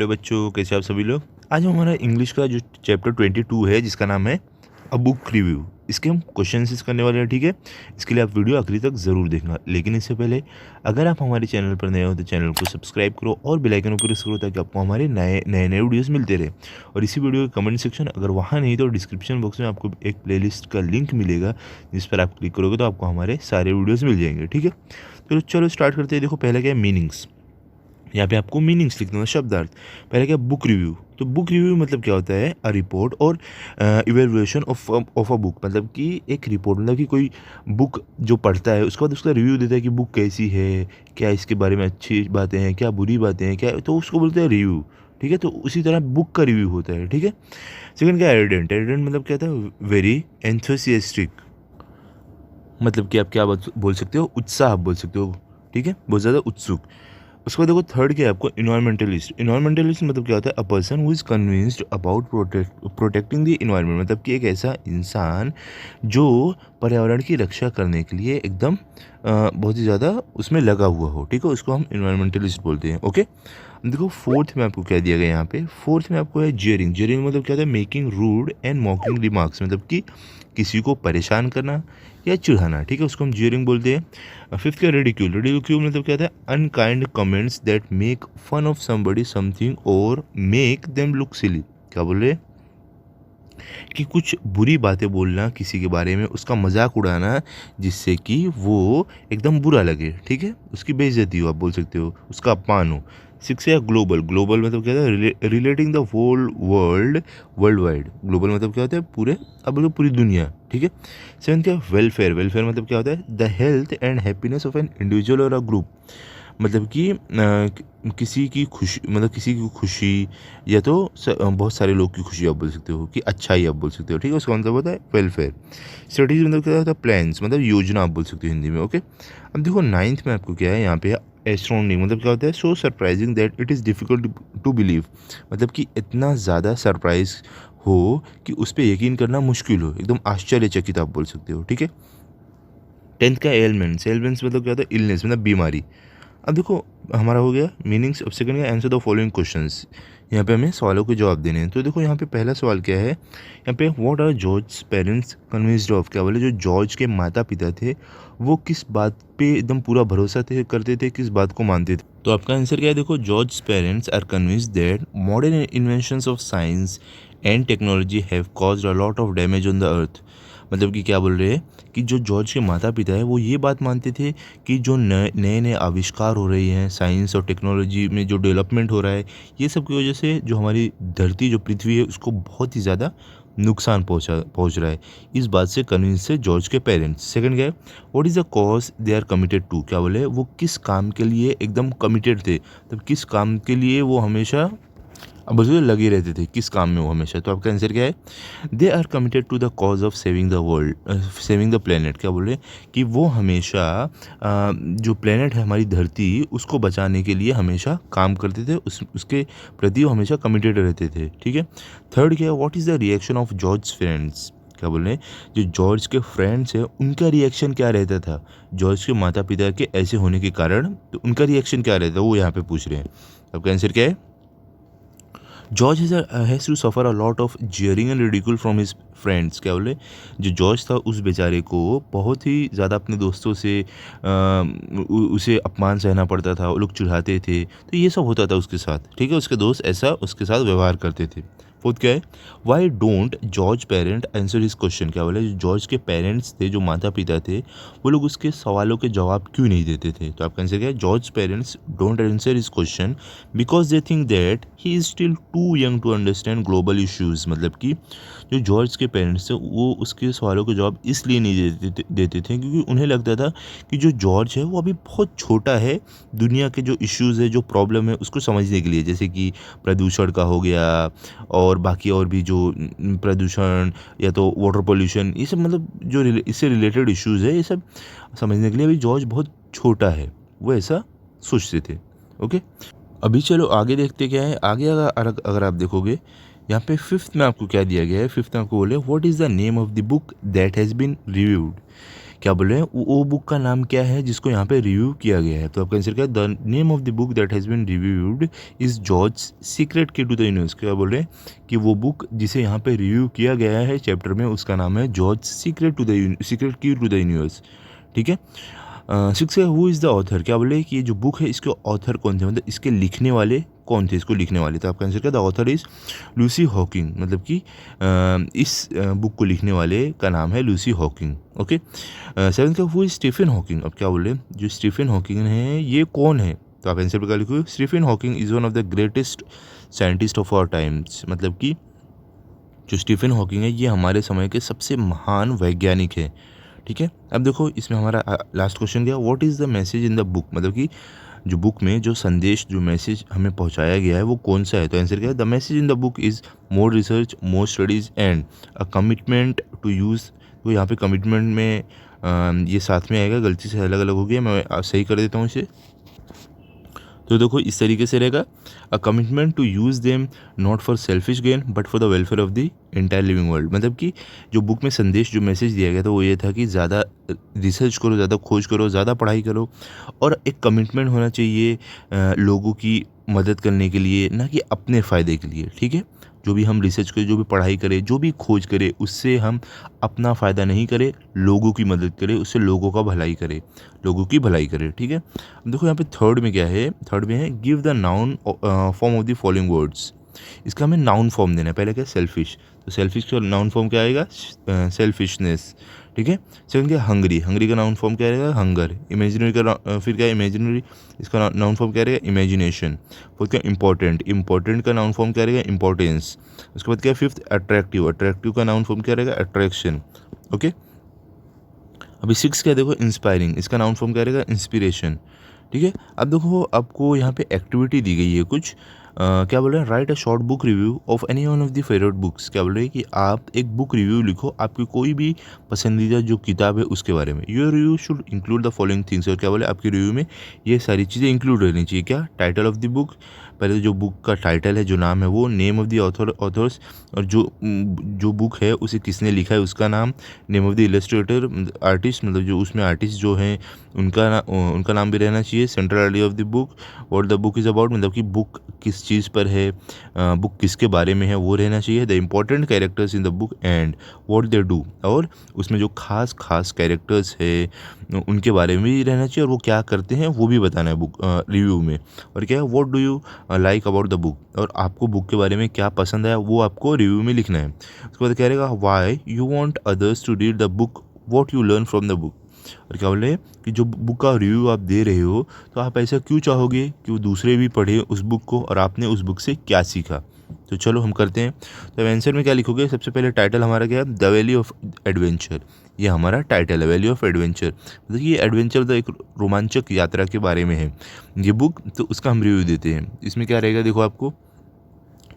Hello बच्चों, कैसे आप सभी लोग। आज हम हमारा इंग्लिश का जो चैप्टर 22 है जिसका नाम है अ बुक रिव्यू, इसके हम क्वेश्चंस करने वाले हैं। ठीक है, इसके लिए आप वीडियो आखिरी तक ज़रूर देखना। लेकिन इससे पहले अगर आप हमारे चैनल पर नए हो तो चैनल को सब्सक्राइब करो और बेल आइकन को प्रेस करो ताकि आपको हमारे नए नए नए वीडियोस मिलते रहे। और इसी वीडियो के कमेंट सेक्शन, अगर वहाँ नहीं तो डिस्क्रिप्शन बॉक्स में आपको एक प्लेलिस्ट का लिंक मिलेगा, जिस पर आप क्लिक करोगे तो आपको हमारे सारे वीडियोज़ मिल जाएंगे। ठीक है, तो चलो स्टार्ट करते हैं। देखो, पहला क्या है, मीनिंग्स। यहाँ पे आपको मीनिंग्स लिखना है, शब्दार्थ। पहले क्या, बुक रिव्यू। तो बुक रिव्यू मतलब क्या होता है, अ रिपोर्ट और इवेल्युएशन ऑफ अ बुक। मतलब कि एक रिपोर्ट, मतलब कि कोई बुक जो पढ़ता है उसके बाद उसका रिव्यू देता है कि बुक कैसी है, क्या इसके बारे में अच्छी बातें हैं, क्या बुरी बातें हैं, क्या, तो उसको बोलते हैं रिव्यू। ठीक है, तो उसी तरह बुक का रिव्यू होता है। ठीक है, सेकंड क्या, एरिडेंट। एरिडेंट मतलब क्या था, वेरी एंथुसियास्टिक। मतलब कि आप क्या बोल सकते हो, उत्साह आप बोल सकते हो। ठीक है, बहुत ज़्यादा उत्सुक। उसके बाद देखो, थर्ड क्या है आपको, इन्वायरमेंटलिस्ट। इन्वायरमेंटलिस्ट मतलब क्या होता है, a person who is convinced about protecting the environment. मतलब कि एक ऐसा इंसान जो पर्यावरण की रक्षा करने के लिए एकदम बहुत ही ज़्यादा उसमें लगा हुआ हो। ठीक है, उसको हम इन्वायरमेंटलिस्ट बोलते हैं। ओके, देखो फोर्थ में आपको क्या दिया गया यहाँ पे, फोर्थ में आपको है जेयरिंग। जेयरिंग मतलब क्या होता है, making rude and mocking remarks. मतलब कि किसी को परेशान करना या चिढ़ाना। ठीक है, उसको हम जियरिंग बोलते हैं। फिफ्थ का रेडिक्यूल। रेडिक्यूल मतलब क्या था, unkind comments that make fun of somebody something और मेक देम लुक सिली। क्या बोल रहे हैं कि कुछ बुरी बातें बोलना किसी के बारे में, उसका मजाक उड़ाना जिससे कि वो एकदम बुरा लगे। ठीक है, उसकी बेइज्जती हो, आप बोल सकते हो, उसका अपमान हो। सिक्स है ग्लोबल। ग्लोबल मतलब क्या होता है, relating the whole world, world wide. Global मतलब क्या होता है, पूरे, अब बोलो पूरी दुनिया। ठीक है, सेवन क्या, वेलफेयर। वेलफेयर मतलब क्या होता है, the health and happiness of an individual और अ ग्रुप। मतलब कि किसी की खुशी, मतलब किसी की खुशी या तो बहुत सारे लोग की खुशी आप बोल सकते हो, कि अच्छाई आप बोल सकते हो। ठीक है, उसका मतलब होता है वेलफेयर। स्ट्रेटेजी मतलब क्या होता है, प्लान्स, मतलब योजना आप बोल सकते हो हिंदी में। ओके, अब देखो नाइन्थ में आपको क्या है यहाँ पे, एस्ट्रोनॉमी। मतलब क्या होता है, so surprising that it is difficult to believe. मतलब कि इतना ज़्यादा सरप्राइज हो कि उस पर यकीन करना मुश्किल हो, एकदम आश्चर्यचकित आप बोल सकते हो। ठीक है, टेंथ का एलिमेंट्स। एलिमेंट्स मतलब क्या होता है, इलनेस, मतलब बीमारी। अब देखो हमारा हो गया मीनिंग्स। अब सेकंड का, आंसर द फॉलोइंग क्वेश्चंस। यहाँ पे हमें सवालों के जवाब देने हैं। तो देखो यहाँ पे पहला सवाल क्या है, यहाँ पे what are George parents convinced of. क्या बोले, जो जॉर्ज के माता पिता थे वो किस बात पे एकदम पूरा भरोसा करते थे, किस बात को मानते थे। तो आपका आंसर क्या है, देखो, George parents are convinced that modern inventions of science and technology have caused a lot of damage on the earth. मतलब कि क्या बोल रहे हैं कि जो जॉर्ज के माता पिता है वो ये बात मानते थे कि जो नए नए आविष्कार हो रहे हैं, साइंस और टेक्नोलॉजी में जो डेवलपमेंट हो रहा है, ये सब की वजह से जो हमारी धरती, जो पृथ्वी है, उसको बहुत ही ज़्यादा नुकसान पहुंच रहा है। इस बात से कन्विंस है जॉर्ज के पेरेंट्स। सेकंड क्या है, what is the cause they are committed to. क्या बोले, वो किस काम के लिए एकदम कमिटेड थे, तब किस काम के लिए वो हमेशा, अब बस लगे रहते थे, किस काम में वो हमेशा। तो आपका आंसर क्या है, they are committed to the cause of saving the world, saving the planet. क्या बोल रहे हैं कि वो हमेशा जो प्लेनेट है, हमारी धरती, उसको बचाने के लिए हमेशा काम करते थे, उसके प्रति वो हमेशा कमिटेड रहते थे। ठीक है, थर्ड क्या है, what is the reaction of George friends. क्या बोल रहे हैं, जो जॉर्ज के फ्रेंड्स हैं उनका रिएक्शन क्या रहता था जॉर्ज के माता पिता के ऐसे होने के कारण, तो उनका रिएक्शन क्या रहता है वो यहाँ पे पूछ रहे हैं। आपका आंसर क्या है, George has to suffer a lot of jeering and ridicule from his friends. क्या बोले, जो जॉर्ज था उस बेचारे को बहुत ही ज़्यादा अपने दोस्तों से उसे अपमान सहना पड़ता था, वो लोग चिढ़ाते थे, तो ये सब होता था उसके साथ। ठीक है, उसके दोस्त ऐसा उसके साथ व्यवहार करते थे। फोर्थ क्या है, why don't George parent answer his question. क्या बोले, जो जॉर्ज के पेरेंट्स थे, जो माता पिता थे, वो लोग उसके सवालों के जवाब क्यों नहीं देते थे। तो आपका आंसर क्या है, George parents don't answer his question because they think that he is still too young to understand global issues. मतलब कि जो जॉर्ज के पेरेंट्स थे वो उसके सवालों के जवाब इसलिए नहीं देते थे क्योंकि उन्हें लगता था कि जो जॉर्ज है वो अभी बहुत छोटा है दुनिया के जो इश्यूज़ है, जो प्रॉब्लम है, उसको समझने के लिए। जैसे कि प्रदूषण का हो गया और बाकी और भी जो प्रदूषण या तो वाटर पोल्यूशन, ये सब, मतलब जो इससे रिलेटेड इश्यूज़ है, ये सब समझने के लिए अभी जॉर्ज बहुत छोटा है, वो ऐसा सोचते थे। ओके, अभी चलो आगे देखते क्या है। आगे अगर आप देखोगे, यहाँ पे फिफ्थ में आपको क्या दिया गया है, फिफ्थ में आपको बोले what is the name of the book that has been reviewed. क्या बोल रहे हैं, वो बुक का नाम क्या है जिसको यहाँ पे रिव्यू किया गया है। तो आपका आंसर क्या है, the name of the book that has been reviewed is George secret key to the universe. क्या बोल रहे हैं कि वो बुक जिसे यहाँ पे रिव्यू किया गया है चैप्टर में, उसका नाम है George secret key to the universe. ठीक है। सिक्स है, हु इज़ द ऑथर। क्या बोले कि ये जो बुक है इसके ऑथर कौन थे, मतलब इसके लिखने वाले कौन थे, इसको लिखने वाले। तो आपका आंसर क्या, the author is Lucy Hawking, मतलब कि इस बुक को लिखने वाले का नाम है लूसी हॉकिंग। ओके। सेवन का, हु इज़ स्टीफन हॉकिंग। अब क्या बोले, जो स्टीफन हॉकिंग है ये कौन है। तो आप आंसर पर क्या लिखो, Stephen Hawking is one of the greatest scientist of our times, मतलब कि जो स्टीफन हॉकिंग है ये हमारे समय के सबसे महान वैज्ञानिक है। ठीक है। अब देखो इसमें हमारा लास्ट क्वेश्चन क्या, what is the message in the book, मतलब कि जो बुक में जो संदेश जो मैसेज हमें पहुंचाया गया है वो कौन सा है। तो आंसर क्या है, the message in the book is more research, more studies and a commitment to use. तो यहाँ पे कमिटमेंट में ये साथ में आएगा, गलती से अलग अलग हो गया, मैं सही कर देता हूँ इसे। तो देखो इस तरीके से रहेगा, a commitment to use them not for selfish gain but for the welfare of the entire living world. मतलब कि जो बुक में संदेश जो मैसेज दिया गया था वो ये था कि ज़्यादा रिसर्च करो, ज़्यादा खोज करो, ज़्यादा पढ़ाई करो, और एक कमिटमेंट होना चाहिए लोगों की मदद करने के लिए, ना कि अपने फ़ायदे के लिए। ठीक है। जो भी हम रिसर्च करें, जो भी पढ़ाई करें, जो भी खोज करें, उससे हम अपना फ़ायदा नहीं करें, लोगों की मदद करें, उससे लोगों का भलाई करें, लोगों की भलाई करें। ठीक है। अब देखो यहाँ पे थर्ड में क्या है, थर्ड में है give the noun form of the following words. इसका हमें नाउन फॉर्म देना है। पहले क्या है, सेल्फिश, तो सेल्फिश का नाउन फॉर्म क्या आएगा, सेल्फिशनेस। ठीक है। सेकंड क्या, हंगरी, हंगरी का नाउन फॉर्म क्या रहेगा, हंगर। इमेजिनरी का फिर क्या है, इमेजिनरी, इसका नाउन फॉर्म क्या रहेगा, इमेजिनेशन। फोर्थ क्या, इंपॉर्टेंट, इंपॉर्टेंट का नाउन फॉर्म क्या रहेगा, इंपॉर्टेंस। उसके बाद क्या, फिफ्थ अट्रैक्टिव, अट्रैक्टिव का नाउन फॉर्म क्या रहेगा, अट्रैक्शन। ओके। अभी सिक्स क्या, देखो इंस्पायरिंग, इसका नाउन फॉर्म क्या रहेगा, इंस्पिरेशन। ठीक है। अब देखो आपको यहाँ पे एक्टिविटी दी गई है कुछ, क्या बोल रहे हैं, right a short book review of any one of the favourite books. क्या बोल रहे हैं कि आप एक बुक रिव्यू लिखो आपकी कोई भी पसंदीदा जो किताब है उसके बारे में। Your review should include the following things. और क्या बोले, आपकी रिव्यू में ये सारी चीज़ें इंक्लूड रहनी चाहिए। क्या, टाइटल ऑफ द बुक, पहले जो बुक का टाइटल है, जो नाम है वो, नेम ऑफ द ऑथर्स, और जो बुक है उसे किसने लिखा है उसका नाम, name of the Illustrator, artist, मतलब जो उसमें आर्टिस्ट जो हैं उनका नाम भी रहना चाहिए। Central idea of the book, what the book is about, मतलब कि बुक किस चीज़ पर है, बुक किसके बारे में है वो रहना चाहिए। The important characters in the book and what they do, और उसमें जो खास खास कैरेक्टर्स है उनके बारे में भी रहना चाहिए, और वो क्या करते हैं वो भी बताना है बुक रिव्यू में। और क्या है, what do you like about the book, और आपको बुक के बारे में क्या पसंद आया वो आपको रिव्यू में लिखना है। उसके बाद क्या रहेगा, why you want others to read the book, what you learn from the book. और क्या बोल रहे हैं कि जो बुक का रिव्यू आप दे रहे हो तो आप ऐसा क्यों चाहोगे कि वो दूसरे भी पढ़े उस बुक को, और आपने उस बुक से क्या सीखा। तो चलो हम करते हैं। तो आंसर में क्या लिखोगे, सबसे पहले टाइटल हमारा क्या है, द वैली ऑफ एडवेंचर। ये हमारा टाइटल है, वैली ऑफ एडवेंचर, मतलब ये एडवेंचर मतलब एक रोमांचक यात्रा के बारे में है ये बुक, तो उसका हम रिव्यू देते हैं। इसमें क्या रहेगा, देखो आपको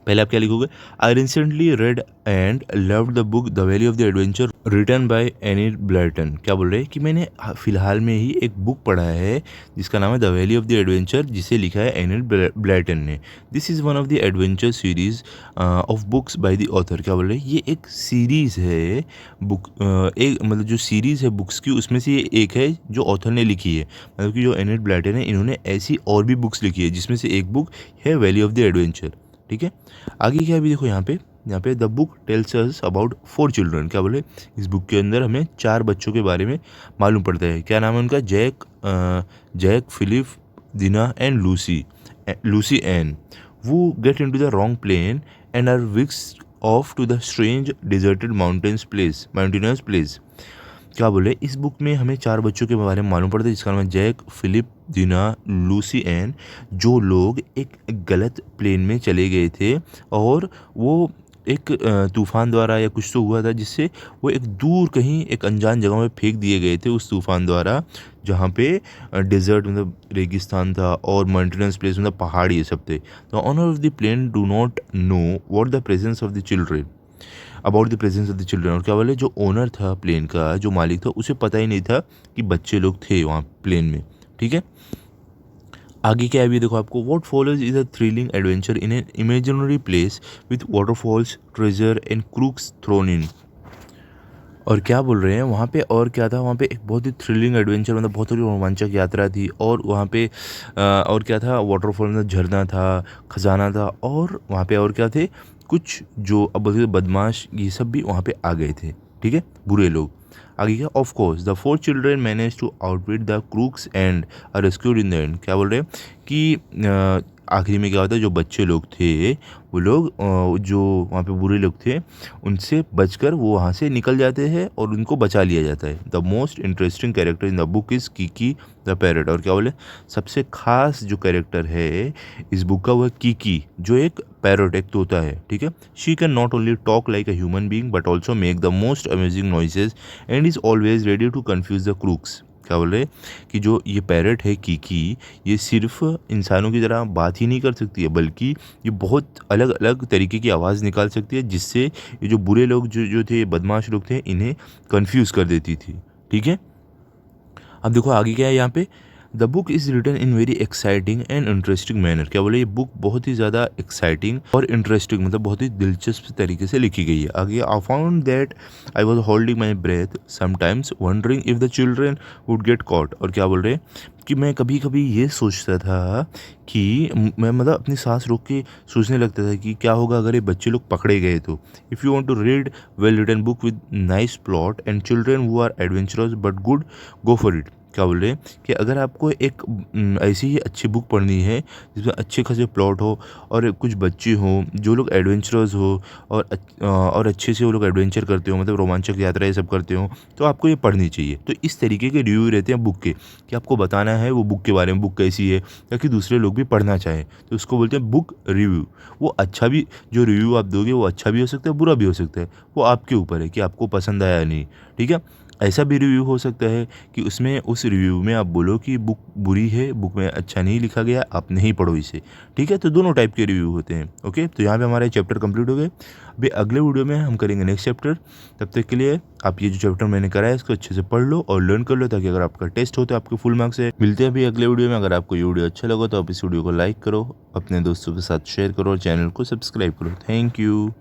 पहले आप क्या लिखोगे, I recently read and loved the book the valley of the adventure written by Enid Blyton. क्या बोल रहे हैं कि मैंने फिलहाल में ही एक बुक पढ़ा है जिसका नाम है the valley of the adventure, जिसे लिखा है एनिल ब्लैटन ने। This is one of the adventure series of books by the author. क्या बोल रहे हैं, ये एक सीरीज़ है बुक, एक मतलब जो सीरीज़ है बुक्स की उसमें से ये एक है जो ऑथर ने लिखी है, मतलब कि जो एनिल ब्लैटन है इन्होंने ऐसी और भी बुक्स लिखी है जिसमें से एक बुक है वैली ऑफ द एडवेंचर। ठीक है। आगे क्या भी देखो यहाँ पे the book tells us about 4 children. क्या बोले, इस बुक के अंदर हमें 4 बच्चों के बारे में मालूम पड़ता है। क्या नाम है उनका, Jack, Philip, Dinah and Lucy Ann. वो get into the wrong plane and are विक्स्ड off to the strange deserted mountainous place. क्या बोले, इस बुक में हमें 4 बच्चों के बारे में मालूम पड़ता है जिसका नाम है जैक, फिलिप, दीना, लूसी एन, जो लोग एक गलत प्लेन में चले गए थे, और वो एक तूफ़ान द्वारा या कुछ तो हुआ था जिससे वो एक दूर कहीं एक अनजान जगह में फेंक दिए गए थे उस तूफ़ान द्वारा, जहाँ पे डेजर्ट मतलब रेगिस्तान था और माउंटेनस प्लेस मतलब पहाड़ ये सब थे। The honour of the plane do not know what the presence of the children about the presence of the children. और क्या बोले, जो ओनर था प्लेन का, जो मालिक था, उसे पता ही नहीं था कि बच्चे लोग थे वहाँ प्लेन में। ठीक है। आगे क्या है भी देखो आपको, what follows is a thrilling adventure in an imaginary place with waterfalls, treasure and crooks thrown in. और क्या बोल रहे हैं वहाँ पे, और क्या था वहाँ पे, एक बहुत ही थ्रिलिंग एडवेंचर, मतलब बहुत ही रोमांचक यात्रा थी। और वहाँ पे और क्या था, वाटरफॉल में झरना था, खजाना था, और वहाँ पे और क्या थे, कुछ जो अब बोलते थे बदमाश, ये सब भी वहाँ पे आ गए थे, ठीक है, बुरे लोग। आगे क्या, of course the 4 children manage to outwit the crooks and are rescued in the end. क्या बोल रहे हैं कि आखिरी में क्या होता है, जो बच्चे लोग थे वो लोग जो वहाँ पे बुरे लोग थे उनसे बचकर वो वहाँ से निकल जाते हैं और उनको बचा लिया जाता है। The most interesting character in the book is Kiki the parrot. और क्या बोले, सबसे खास जो कैरेक्टर है इस बुक का वो है कीकी, जो एक पैरट, एक तोता है, ठीक है। She can not only talk like a human being but also make the most amazing noises and is always ready to confuse the crooks. क्या बोल रहे हैं कि जो ये पैरट है कीकी, ये सिर्फ इंसानों की तरह बात ही नहीं कर सकती है, बल्कि ये बहुत अलग अलग तरीके की आवाज़ निकाल सकती है, जिससे ये जो बुरे लोग जो थे, बदमाश लोग थे, इन्हें कंफ्यूज कर देती थी, ठीक है। अब देखो आगे क्या है यहाँ पे, the book is written in very exciting and interesting manner. क्या बोले, ये बुक बहुत ही ज़्यादा एक्साइटिंग और इंटरेस्टिंग, मतलब बहुत ही दिलचस्प तरीके से लिखी गई है। आगे, I found that I was holding my breath sometimes wondering if the children would get caught. और क्या बोल रहे हैं कि मैं कभी कभी ये सोचता था कि मैं मतलब अपनी सांस रोक के सोचने लगता था कि क्या होगा अगर ये बच्चे लोग पकड़े गए तो। If you want to read well written book with nice plot and children who are adventurous but good, go for it. क्या बोल रहे हैं कि अगर आपको एक ऐसी ही अच्छी बुक पढ़नी है जिसमें अच्छे खासे प्लॉट हो और कुछ बच्चे हों जो लोग एडवेंचरस हो और अच्छे से वो लोग एडवेंचर करते हो, मतलब रोमांचक यात्रा ये सब करते हो, तो आपको ये पढ़नी चाहिए। तो इस तरीके के रिव्यू रहते हैं बुक के, कि आपको बताना है वो बुक के बारे में, बुक कैसी है, ताकि दूसरे लोग भी पढ़ना चाहें। तो उसको बोलते हैं बुक रिव्यू। वो अच्छा भी, जो रिव्यू आप दोगे वो अच्छा भी हो सकता है, बुरा भी हो सकता है, वो आपके ऊपर है कि आपको पसंद आया या नहीं, ठीक है। ऐसा भी रिव्यू हो सकता है कि उसमें, उस रिव्यू में आप बोलो कि बुक बुरी है, बुक में अच्छा नहीं लिखा गया, आप नहीं पढ़ो इसे, ठीक है। तो दोनों टाइप के रिव्यू होते हैं, ओके। तो यहाँ पे हमारे चैप्टर कंप्लीट हो गए। अभी अगले वीडियो में हम करेंगे नेक्स्ट चैप्टर। तब तक के लिए आप ये जो चैप्टर मैंने कराया इसको अच्छे से पढ़ लो और लर्न कर लो, ताकि अगर आपका टेस्ट हो तो आपके फुल मार्क्स है। मिलते हैं अभी अगले वीडियो में। अगर आपको ये वीडियो अच्छा लगा तो आप इस वीडियो को लाइक करो, अपने दोस्तों के साथ शेयर करो और चैनल को सब्सक्राइब करो। Thank you.